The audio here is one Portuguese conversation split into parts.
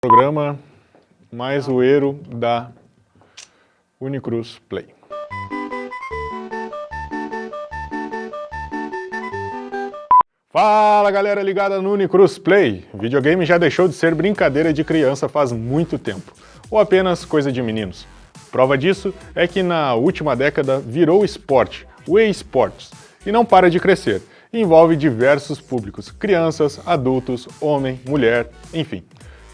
Programa mais zoeiro da Unicruz Play. Fala galera ligada no Unicruz Play! Videogame já deixou de ser brincadeira de criança faz muito tempo, ou apenas coisa de meninos. Prova disso é que na última década virou esporte, o eSports, e não para de crescer. Envolve diversos públicos, crianças, adultos, homem, mulher, enfim.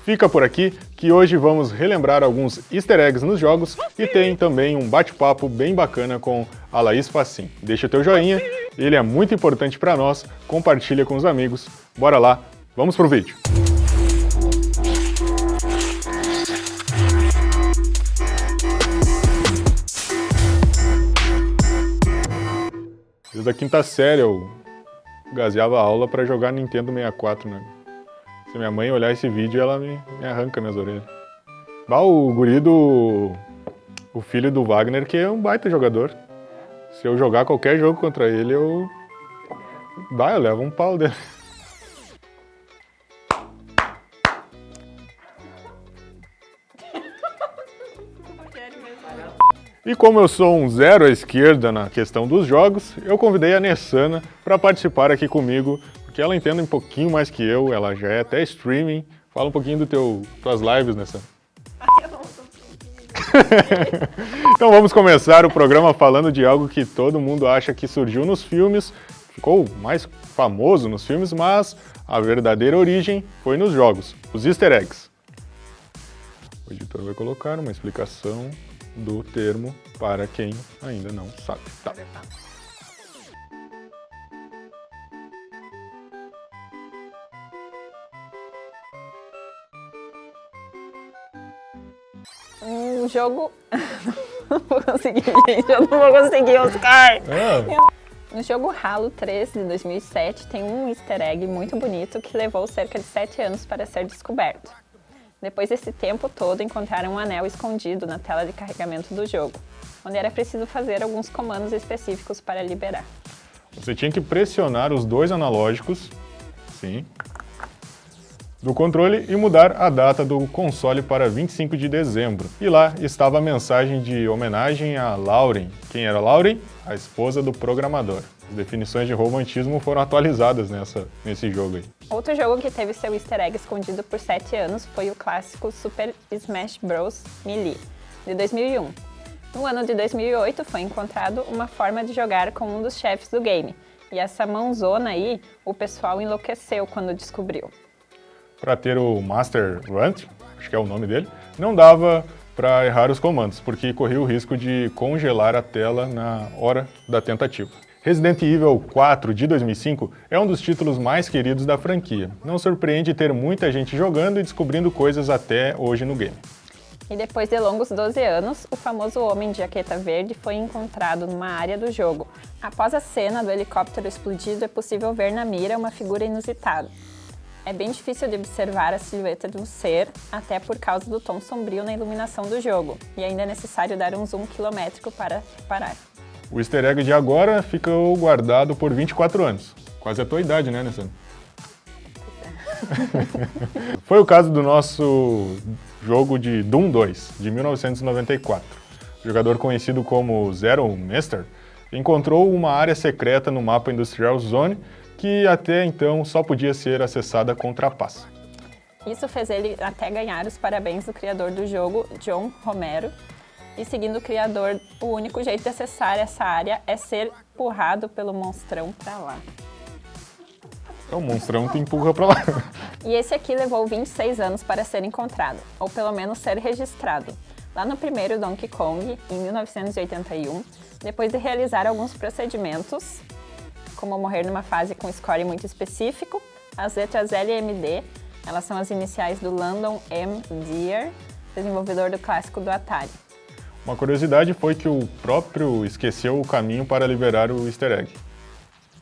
Fica por aqui que hoje vamos relembrar alguns easter eggs nos jogos e tem também um bate-papo bem bacana com a Laís Facim. Deixa o teu joinha, ele é muito importante para nós, compartilha com os amigos. Bora lá, vamos pro vídeo. Desde a quinta série eu gaseava a aula para jogar Nintendo 64, né? Se minha mãe olhar esse vídeo, ela me arranca minhas orelhas. O guri o filho do Wagner, que é um baita jogador. Se eu jogar qualquer jogo contra ele, eu levo um pau dele. E como eu sou um zero à esquerda na questão dos jogos, eu convidei a Nessana para participar aqui comigo, porque ela entende um pouquinho mais que eu, ela já é até streaming. Fala um pouquinho das tuas lives, Nessana. Então vamos começar o programa falando de algo que todo mundo acha que surgiu nos filmes, ficou mais famoso nos filmes, mas a verdadeira origem foi nos jogos, os easter eggs. O editor vai colocar uma explicação do termo para quem ainda não sabe. Tá. Um jogo... Não vou conseguir, gente. Eu não vou conseguir, Oscar. No jogo Halo 3 de 2007 tem um easter egg muito bonito que levou cerca de 7 anos para ser descoberto. Depois desse tempo todo, encontraram um anel escondido na tela de carregamento do jogo, onde era preciso fazer alguns comandos específicos para liberar. Você tinha que pressionar os dois analógicos, sim, do controle e mudar a data do console para 25 de dezembro. E lá estava a mensagem de homenagem a Lauren. Quem era Lauren? A esposa do programador. As definições de romantismo foram atualizadas nesse jogo aí. Outro jogo que teve seu easter egg escondido por 7 anos foi o clássico Super Smash Bros. Melee, de 2001. No ano de 2008 foi encontrado uma forma de jogar com um dos chefes do game. E essa mãozona aí, o pessoal enlouqueceu quando descobriu. Para ter o Master Runt, acho que é o nome dele, não dava para errar os comandos, porque corria o risco de congelar a tela na hora da tentativa. Resident Evil 4 de 2005 é um dos títulos mais queridos da franquia. Não surpreende ter muita gente jogando e descobrindo coisas até hoje no game. E depois de longos 12 anos, o famoso Homem de Jaqueta Verde foi encontrado numa área do jogo. Após a cena do helicóptero explodido, é possível ver na mira uma figura inusitada. É bem difícil de observar a silhueta de um ser, até por causa do tom sombrio na iluminação do jogo, e ainda é necessário dar um zoom quilométrico para reparar. O easter egg de agora ficou guardado por 24 anos. Quase a tua idade, né, Nessana? Foi o caso do nosso jogo de Doom 2, de 1994. O jogador conhecido como Zero Master encontrou uma área secreta no mapa Industrial Zone que até então só podia ser acessada com trapaça. Isso fez ele até ganhar os parabéns do criador do jogo, John Romero. E seguindo o criador, o único jeito de acessar essa área é ser empurrado pelo monstrão pra lá. O monstrão te empurra pra lá. E esse aqui levou 26 anos para ser encontrado, ou pelo menos ser registrado. Lá no primeiro Donkey Kong, em 1981, depois de realizar alguns procedimentos, como morrer numa fase com score muito específico, as letras L e MD, elas são as iniciais do Landon M. Deer, desenvolvedor do clássico do Atari. Uma curiosidade foi que o próprio esqueceu o caminho para liberar o easter egg.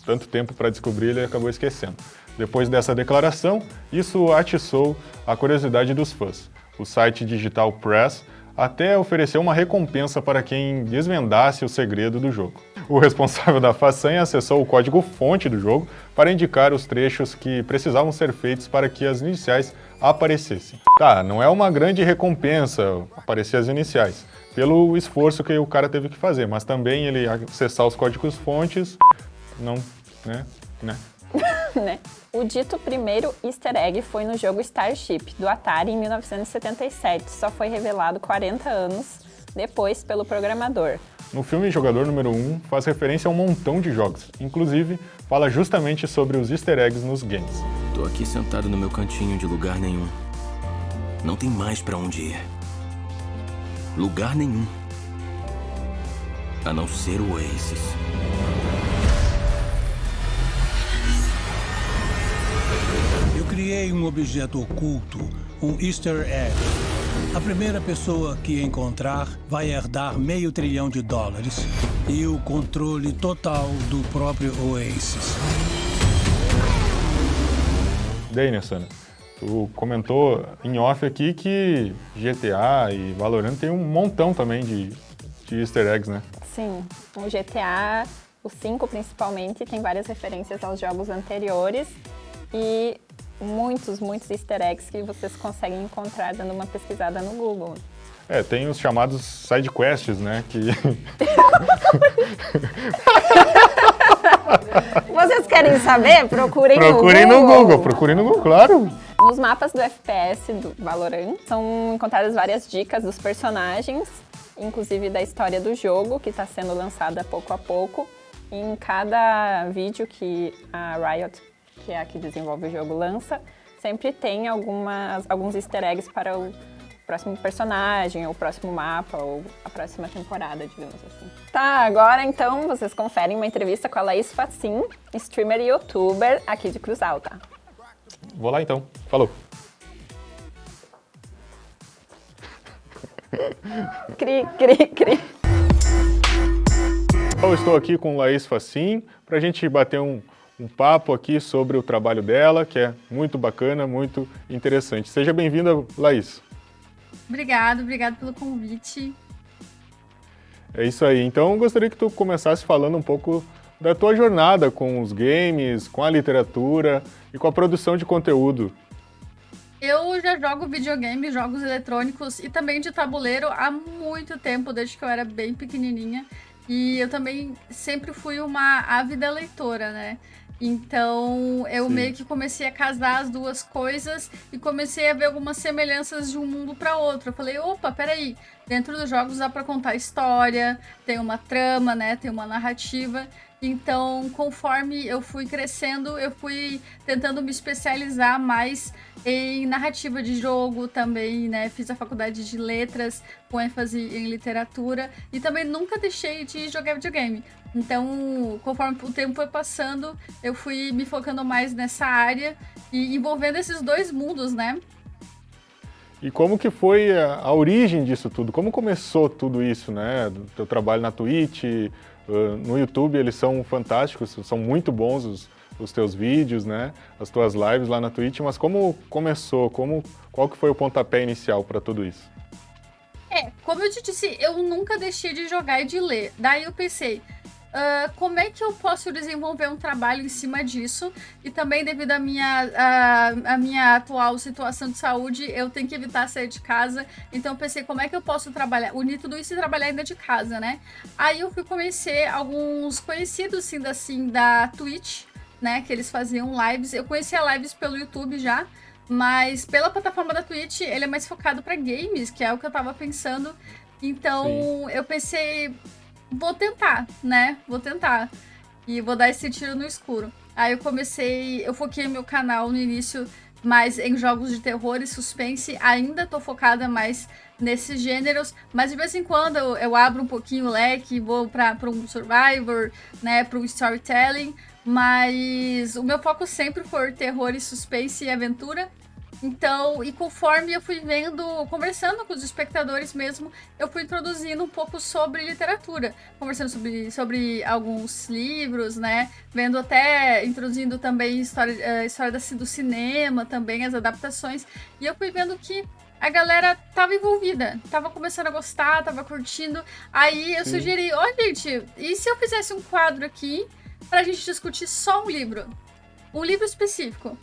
Tanto tempo para descobrir, ele acabou esquecendo. Depois dessa declaração, isso atiçou a curiosidade dos fãs. O site Digital Press até oferecer uma recompensa para quem desvendasse o segredo do jogo. O responsável da façanha acessou o código-fonte do jogo para indicar os trechos que precisavam ser feitos para que as iniciais aparecessem. Tá, não é uma grande recompensa aparecer as iniciais, pelo esforço que o cara teve que fazer, mas também ele acessar os códigos-fontes, não, né? Né? O dito primeiro easter egg foi no jogo Starship, do Atari, em 1977. Só foi revelado 40 anos depois pelo programador. No filme Jogador Número 1 faz referência a um montão de jogos. Inclusive, fala justamente sobre os easter eggs nos games. Tô aqui sentado no meu cantinho de lugar nenhum. Não tem mais pra onde ir. Lugar nenhum. A não ser o Oasis. Eu criei um objeto oculto, um easter egg. A primeira pessoa que encontrar vai herdar $500 bilhão e o controle total do próprio Oasis. Sana, tu comentou em off aqui que GTA e Valorant tem um montão também de easter eggs, né? Sim, o GTA, o 5 principalmente, tem várias referências aos jogos anteriores e muitos easter eggs que vocês conseguem encontrar dando uma pesquisada no Google. Tem os chamados side quests, né? Que... Vocês querem saber? Procurem no Google. Procurem no Google, claro. Nos mapas do FPS do Valorant são encontradas várias dicas dos personagens, inclusive da história do jogo, que está sendo lançada pouco a pouco. Em cada vídeo que a Riot, que é a que desenvolve o jogo, lança, sempre tem alguns easter eggs para o próximo personagem, ou o próximo mapa, ou a próxima temporada, digamos assim. Tá, agora então vocês conferem uma entrevista com a Laís Facin, streamer e youtuber aqui de Cruz Alta. Vou lá então. Falou. Cri, cri, cri. Eu estou aqui com Laís Facin para a gente bater um papo aqui sobre o trabalho dela, que é muito bacana, muito interessante. Seja bem-vinda, Laís. Obrigado pelo convite. É isso aí. Então, eu gostaria que tu começasse falando um pouco da tua jornada com os games, com a literatura e com a produção de conteúdo. Eu já jogo videogame, jogos eletrônicos e também de tabuleiro há muito tempo, desde que eu era bem pequenininha. E eu também sempre fui uma ávida leitora, né? Então, eu meio que comecei a casar as duas coisas e comecei a ver algumas semelhanças de um mundo para outro. Eu falei, opa, peraí, dentro dos jogos dá para contar história, tem uma trama, né? Tem uma narrativa. Então, conforme eu fui crescendo, eu fui tentando me especializar mais em narrativa de jogo também, né? Fiz a faculdade de letras com ênfase em literatura e também nunca deixei de jogar videogame. Então, conforme o tempo foi passando, eu fui me focando mais nessa área e envolvendo esses dois mundos, né? E como que foi a origem disso tudo? Como começou tudo isso, né? Do teu trabalho na Twitch, no YouTube, eles são fantásticos, são muito bons os teus vídeos, né? As tuas lives lá na Twitch, mas como começou? Qual que foi o pontapé inicial para tudo isso? Como eu te disse, eu nunca deixei de jogar e de ler. Daí eu pensei, como é que eu posso desenvolver um trabalho em cima disso? E também devido à minha atual situação de saúde, eu tenho que evitar sair de casa. Então eu pensei, como é que eu posso unir tudo isso e trabalhar ainda de casa, né? Aí eu fui conhecer alguns conhecidos, assim, da Twitch, né? Que eles faziam lives. Eu conhecia lives pelo YouTube já, mas pela plataforma da Twitch, ele é mais focado para games, que é o que eu tava pensando. Então eu pensei, vou tentar, né? Vou tentar. E vou dar esse tiro no escuro. Aí eu foquei meu canal no início mais em jogos de terror e suspense. Ainda tô focada mais nesses gêneros, mas de vez em quando eu abro um pouquinho o leque, vou para um survivor, né? Para um storytelling. Mas o meu foco sempre foi terror e suspense e aventura. Então, e conforme eu fui conversando com os espectadores mesmo, eu fui introduzindo um pouco sobre literatura, conversando sobre alguns livros, né? Introduzindo também história do cinema, também as adaptações. E eu fui vendo que a galera tava envolvida, tava começando a gostar, tava curtindo. Aí eu sugeri, gente, e se eu fizesse um quadro aqui pra gente discutir só um livro? Um livro específico.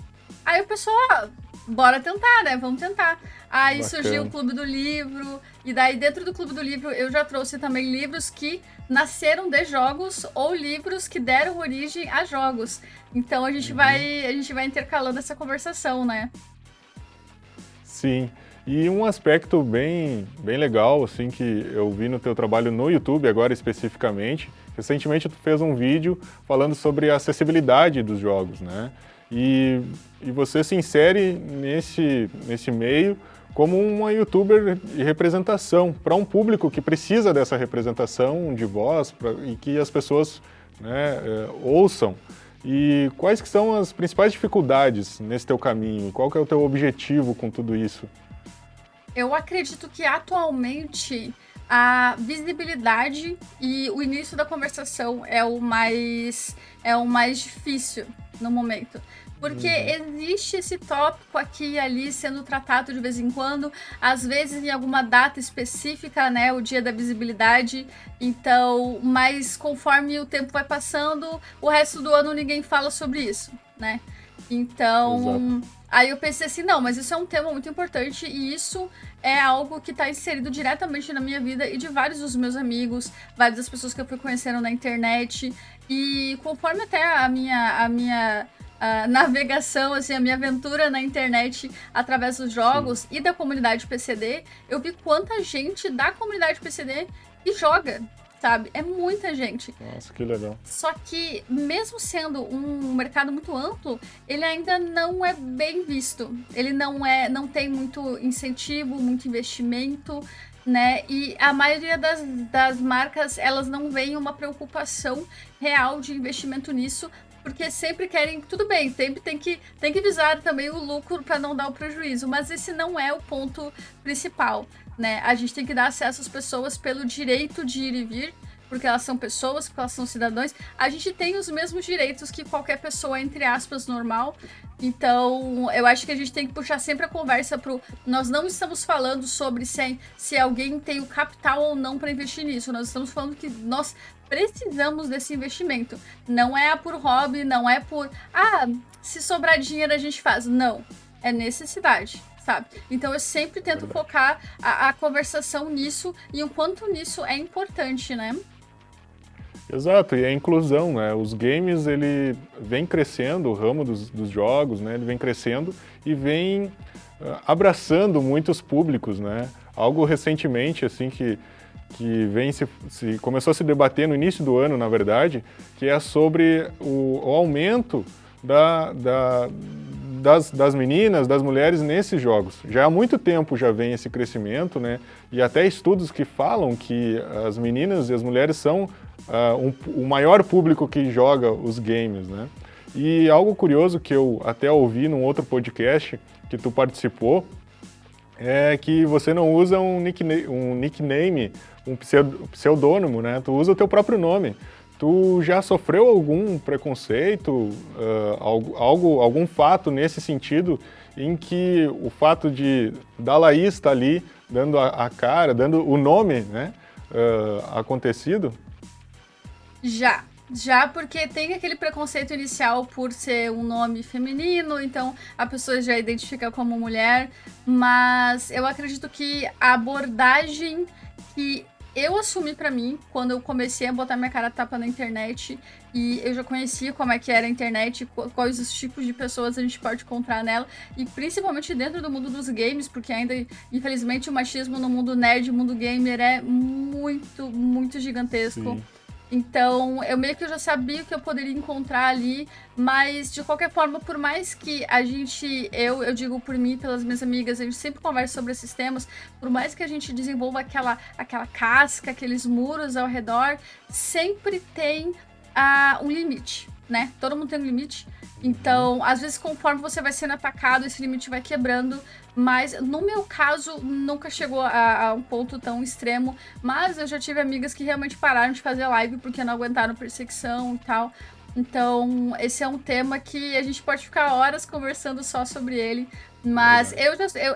Aí o pessoal, bora tentar, né? Vamos tentar. Aí Bacana. surgiu o Clube do Livro, e daí dentro do Clube do Livro eu já trouxe também livros que nasceram de jogos ou livros que deram origem a jogos. Então a gente vai intercalando essa conversação, né? Sim. E um aspecto bem legal, assim, que eu vi no teu trabalho no YouTube, agora especificamente, recentemente tu fez um vídeo falando sobre a acessibilidade dos jogos, né? E você se insere nesse meio como uma youtuber de representação, para um público que precisa dessa representação de voz e que as pessoas, né, ouçam. E quais que são as principais dificuldades nesse teu caminho? Qual que é o teu objetivo com tudo isso? Eu acredito que atualmente a visibilidade e o início da conversação é o mais difícil no momento. Porque existe esse tópico aqui e ali sendo tratado de vez em quando, às vezes em alguma data específica, né, o dia da visibilidade. Então, mas conforme o tempo vai passando, o resto do ano ninguém fala sobre isso, né? Então, aí eu pensei assim, não, mas isso é um tema muito importante e isso é algo que está inserido diretamente na minha vida e de vários dos meus amigos, várias das pessoas que eu fui conhecendo na internet. E conforme até a minha navegação, assim, a minha aventura na internet através dos jogos e da comunidade PCD, eu vi quanta gente da comunidade PCD que joga, sabe? É muita gente. Nossa, que legal. Só que, mesmo sendo um mercado muito amplo, ele ainda não é bem visto. Ele não tem muito incentivo, muito investimento, né? E a maioria das marcas, elas não veem uma preocupação real de investimento nisso, porque sempre querem, tudo bem, tem que visar também o lucro para não dar o prejuízo, mas esse não é o ponto principal, né? A gente tem que dar acesso às pessoas pelo direito de ir e vir, porque elas são pessoas, porque elas são cidadãos. A gente tem os mesmos direitos que qualquer pessoa, entre aspas, normal. Então, eu acho que a gente tem que puxar sempre a conversa nós não estamos falando sobre se alguém tem o capital ou não para investir nisso. Nós estamos falando que nós precisamos desse investimento. Não é por hobby, não é por... se sobrar dinheiro a gente faz. Não, é necessidade, sabe? Então eu sempre tento focar a conversação nisso e o quanto nisso é importante, né? Exato, e a inclusão, né? Os games, ele vem crescendo, o ramo dos jogos, né? Ele vem crescendo e vem abraçando muitos públicos, né? Algo recentemente, assim, que vem começou a se debater no início do ano, na verdade, que é sobre o aumento das meninas, das mulheres nesses jogos. Já há muito tempo já vem esse crescimento, né? E até estudos que falam que as meninas e as mulheres são o maior público que joga os games, né? E algo curioso que eu até ouvi num outro podcast que tu participou é que você não usa um nickname, um pseudônimo, né? Tu usa o teu próprio nome. Tu já sofreu algum preconceito, algum fato nesse sentido, em que o fato da Laís estar ali dando a cara, dando o nome, né, acontecido? Já, porque tem aquele preconceito inicial por ser um nome feminino, então a pessoa já identifica como mulher, mas eu acredito que a abordagem que eu assumi pra mim, quando eu comecei a botar minha cara a tapa na internet, e eu já conhecia como é que era a internet, quais os tipos de pessoas a gente pode encontrar nela, e principalmente dentro do mundo dos games, porque ainda, infelizmente, o machismo no mundo nerd, mundo gamer, é muito, muito gigantesco. Sim. Então, eu meio que já sabia o que eu poderia encontrar ali, mas de qualquer forma, por mais que a gente, eu digo por mim, pelas minhas amigas, a gente sempre conversa sobre esses temas, por mais que a gente desenvolva aquela casca, aqueles muros ao redor, sempre tem um limite, né? Todo mundo tem um limite. Então, às vezes, conforme você vai sendo atacado, esse limite vai quebrando. Mas, no meu caso, nunca chegou a um ponto tão extremo. Mas eu já tive amigas que realmente pararam de fazer live porque não aguentaram perseguição e tal. Então, esse é um tema que a gente pode ficar horas conversando só sobre ele. Mas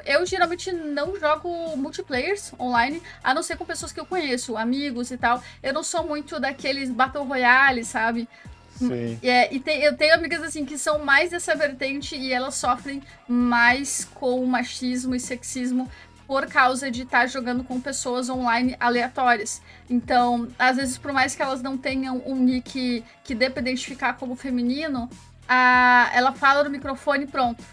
eu geralmente não jogo multiplayers online, a não ser com pessoas que eu conheço, amigos e tal. Eu não sou muito daqueles Battle Royale, sabe? Sim. Eu tenho amigas assim que são mais dessa vertente e elas sofrem mais com machismo e sexismo por causa de estar jogando com pessoas online aleatórias. Então, às vezes, por mais que elas não tenham um nick que dê pra identificar como feminino, ela fala no microfone e pronto.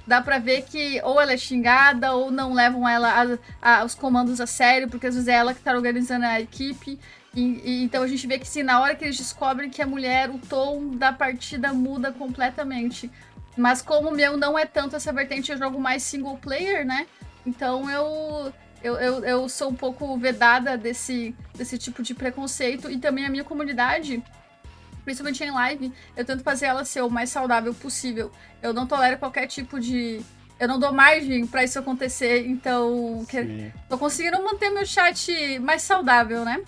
Dá pra ver que ou ela é xingada ou não levam ela os comandos a sério, porque às vezes é ela que tá organizando a equipe. Então a gente vê que se na hora que eles descobrem que é mulher, o tom da partida muda completamente. Mas como o meu não é tanto essa vertente, eu jogo mais single player, né? Então eu sou um pouco vedada desse tipo de preconceito. E também a minha comunidade, principalmente em live, eu tento fazer ela ser o mais saudável possível. Eu não tolero qualquer tipo de... Eu não dou margem pra isso acontecer, então... Tô conseguindo manter meu chat mais saudável, né?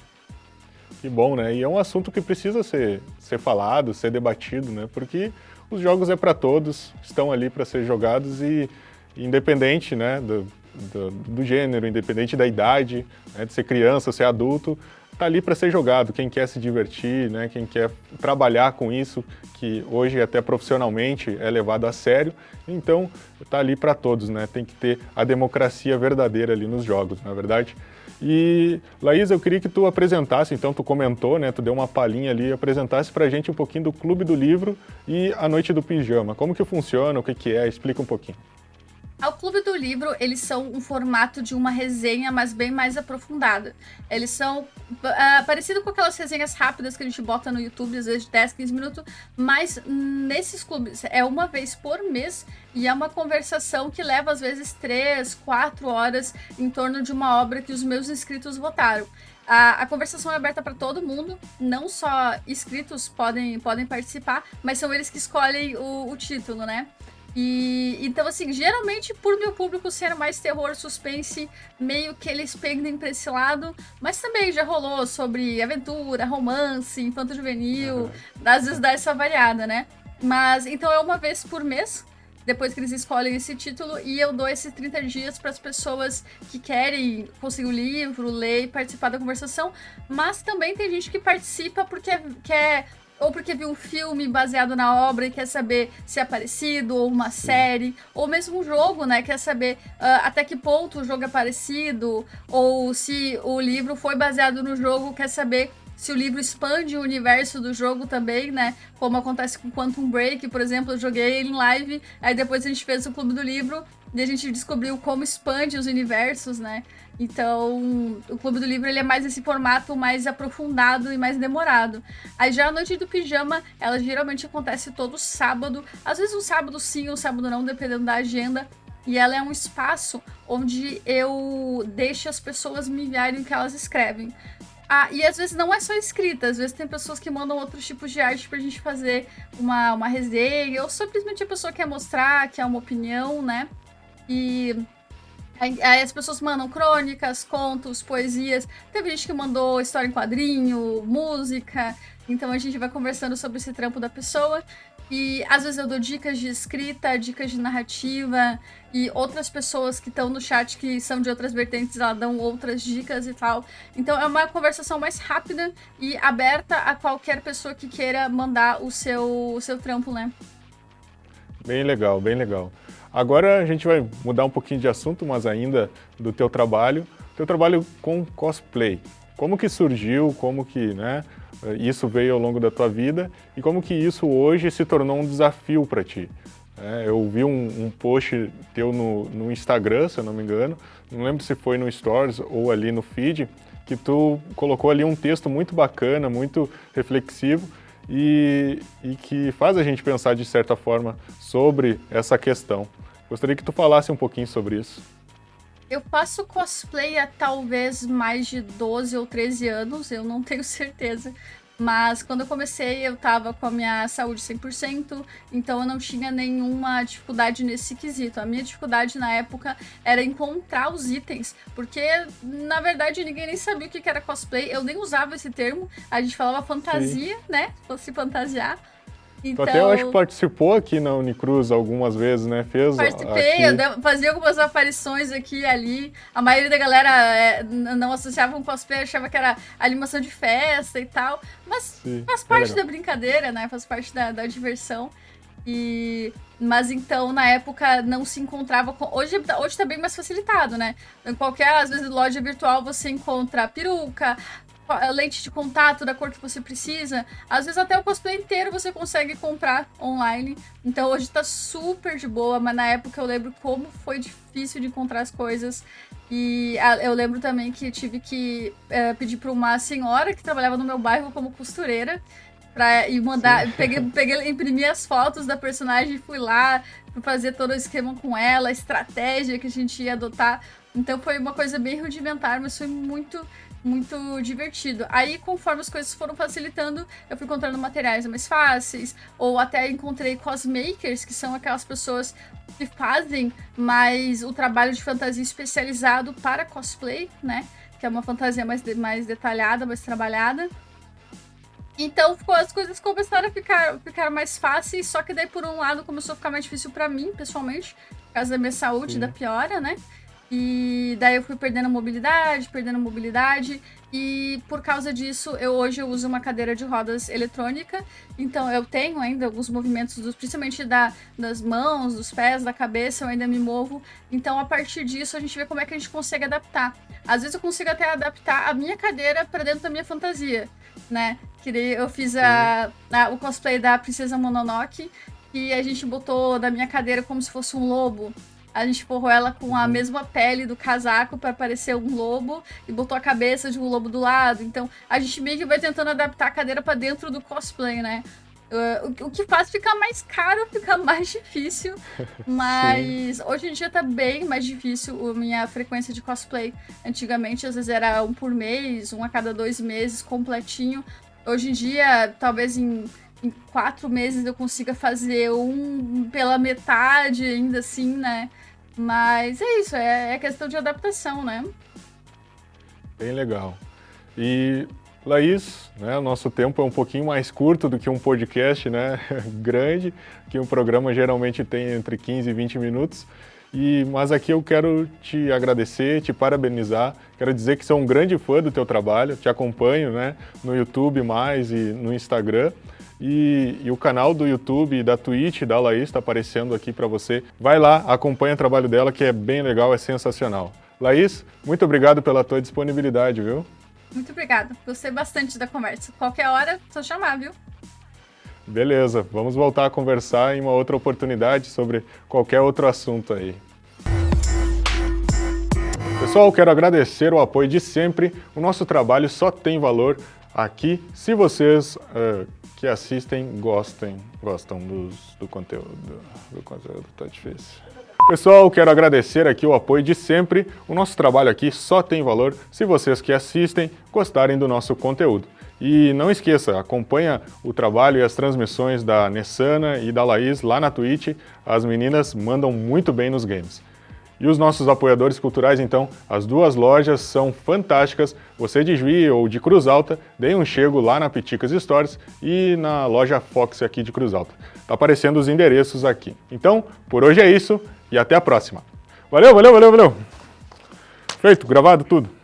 Que bom, né? E é um assunto que precisa ser falado, ser debatido, né? Porque os jogos é para todos, estão ali para ser jogados e independente, né, do gênero, independente da idade, né, de ser criança, ser adulto, tá ali para ser jogado. Quem quer se divertir, né, quem quer trabalhar com isso, que hoje até profissionalmente é levado a sério, então tá ali para todos, né? Tem que ter a democracia verdadeira ali nos jogos, na verdade. E, Laís, eu queria que tu apresentasse, então tu comentou, né, tu deu uma palhinha ali, apresentasse pra gente um pouquinho do Clube do Livro e a Noite do Pijama. Como que funciona, o que é, explica um pouquinho. Ao Clube do Livro, eles são um formato de uma resenha, mas bem mais aprofundada. Eles são parecido com aquelas resenhas rápidas que a gente bota no YouTube, às vezes de 10, 15 minutos, mas nesses clubes é uma vez por mês e é uma conversação que leva às vezes 3, 4 horas em torno de uma obra que os meus inscritos votaram. A conversação é aberta para todo mundo, não só inscritos podem participar, mas são eles que escolhem o título, né? Então, assim, geralmente por meu público ser mais terror, suspense, meio que eles pendem pra esse lado, mas também já rolou sobre aventura, romance, infanto-juvenil, às vezes dá essa variada, né? Mas, então é uma vez por mês, depois que eles escolhem esse título, e eu dou esses 30 dias para as pessoas que querem conseguir o livro, ler e participar da conversação, mas também tem gente que participa porque quer... ou porque viu um filme baseado na obra e quer saber se é parecido, ou uma série, ou mesmo um jogo, né? Quer saber até que ponto o jogo é parecido, ou se o livro foi baseado no jogo, quer saber se o livro expande o universo do jogo também, né? Como acontece com Quantum Break, por exemplo, eu joguei ele em live, aí depois a gente fez o Clube do Livro e a gente descobriu como expande os universos, né? Então, o Clube do Livro ele é mais esse formato mais aprofundado e mais demorado. Aí já a Noite do Pijama, ela geralmente acontece todo sábado, às vezes um sábado sim, um sábado não, dependendo da agenda. E ela é um espaço onde eu deixo as pessoas me enviarem o que elas escrevem. E às vezes não é só escrita, às vezes tem pessoas que mandam outros tipos de arte pra gente fazer uma resenha, ou simplesmente a pessoa quer mostrar, quer uma opinião, né? E aí as pessoas mandam crônicas, contos, poesias. Teve gente que mandou história em quadrinho, música. Então a gente vai conversando sobre esse trampo da pessoa. E às vezes eu dou dicas de escrita, dicas de narrativa. E outras pessoas que estão no chat, que são de outras vertentes, elas dão outras dicas e tal. Então é uma conversação mais rápida e aberta a qualquer pessoa que queira mandar o seu trampo, né? Bem legal, bem legal. Agora a gente vai mudar um pouquinho de assunto, mas ainda do teu trabalho com cosplay. Como que surgiu, como que, né, isso veio ao longo da tua vida e como que isso hoje se tornou um desafio para ti? Eu vi um post teu no Instagram, se eu não me engano, não lembro se foi no Stories ou ali no feed, que tu colocou ali um texto muito bacana, muito reflexivo, e que faz a gente pensar de certa forma sobre essa questão. Gostaria que tu falasse um pouquinho sobre isso. Eu faço cosplay há talvez mais de 12 ou 13 anos, eu não tenho certeza. Mas quando eu comecei, eu tava com a minha saúde 100%, então eu não tinha nenhuma dificuldade nesse quesito. A minha dificuldade na época era encontrar os itens, porque na verdade ninguém nem sabia o que era cosplay, eu nem usava esse termo, a gente falava fantasia, né? Se fosse fantasiar. Então, Tu até, eu acho que participou aqui na Unicruz algumas vezes, né? Participei, fazia algumas aparições aqui e ali. A maioria da galera não associava com cosplay, achava que era animação de festa e tal. Mas Sim, faz parte legal. da brincadeira, né? Faz parte da diversão. Mas então, na época, não se encontrava... Hoje tá bem mais facilitado, né? Em qualquer, às vezes, loja virtual, você encontra peruca, lente de contato da cor que você precisa. Às vezes até o cosplay inteiro você consegue comprar online. Então hoje tá super de boa, mas na época eu lembro como foi difícil de encontrar as coisas. E eu lembro também que tive que pedir para uma senhora que trabalhava no meu bairro como costureira e mandar, imprimi as fotos da personagem e fui lá para fazer todo o esquema com ela, a estratégia que a gente ia adotar. Então foi uma coisa bem rudimentar, mas foi muito divertido. Aí, conforme as coisas foram facilitando, eu fui encontrando materiais mais fáceis, ou até encontrei cosmakers, que são aquelas pessoas que fazem mais o trabalho de fantasia especializado para cosplay, né? Que é uma fantasia mais detalhada, mais trabalhada. Então, as coisas começaram a ficar mais fáceis, só que daí, por um lado, começou a ficar mais difícil para mim, pessoalmente, por causa da minha saúde, da piora, né? E daí eu fui perdendo mobilidade, e por causa disso, hoje eu uso uma cadeira de rodas eletrônica, então eu tenho ainda alguns movimentos, principalmente das mãos, dos pés, da cabeça, eu ainda me movo, então a partir disso a gente vê como é que a gente consegue adaptar. Às vezes eu consigo até adaptar a minha cadeira para dentro da minha fantasia, né? Que daí eu fiz o cosplay da Princesa Mononoke, e a gente botou da minha cadeira como se fosse um lobo. A gente forrou ela com a mesma pele do casaco para parecer um lobo e botou a cabeça de um lobo do lado. Então, a gente meio que vai tentando adaptar a cadeira para dentro do cosplay, né? O que faz ficar mais caro, ficar mais difícil. Mas hoje em dia tá bem mais difícil a minha frequência de cosplay. Antigamente, às vezes, era um por mês, um a cada 2 meses, completinho. Hoje em dia, talvez em 4 meses eu consiga fazer um pela metade, ainda assim, né? Mas é isso, é questão de adaptação, né? Bem legal. E, Laís, né, o nosso tempo é um pouquinho mais curto do que um podcast, né? Grande, que um programa geralmente tem entre 15 e 20 minutos. Mas aqui eu quero te agradecer, te parabenizar, quero dizer que sou um grande fã do teu trabalho, te acompanho, né, no YouTube mais e no Instagram. E o canal do YouTube e da Twitch da Laís está aparecendo aqui para você. Vai lá, acompanha o trabalho dela, que é bem legal, é sensacional. Laís, muito obrigado pela tua disponibilidade, viu? Muito obrigada, gostei bastante da conversa. Qualquer hora, só chamar, viu? Beleza, vamos voltar a conversar em uma outra oportunidade sobre qualquer outro assunto aí. Pessoal, quero agradecer o apoio de sempre. O nosso trabalho só tem valor aqui se vocês que assistem gostam do conteúdo. Do conteúdo tá difícil. Pessoal, quero agradecer aqui o apoio de sempre. O nosso trabalho aqui só tem valor se vocês que assistem gostarem do nosso conteúdo. E não esqueça, acompanha o trabalho e as transmissões da Nessana e da Laís lá na Twitch. As meninas mandam muito bem nos games. E os nossos apoiadores culturais, então, as 2 lojas são fantásticas. Você de Juí ou de Cruz Alta, deem um chego lá na Piticas Stores e na loja Fox aqui de Cruz Alta. Tá aparecendo os endereços aqui. Então, por hoje é isso e até a próxima. Valeu! Feito, gravado tudo.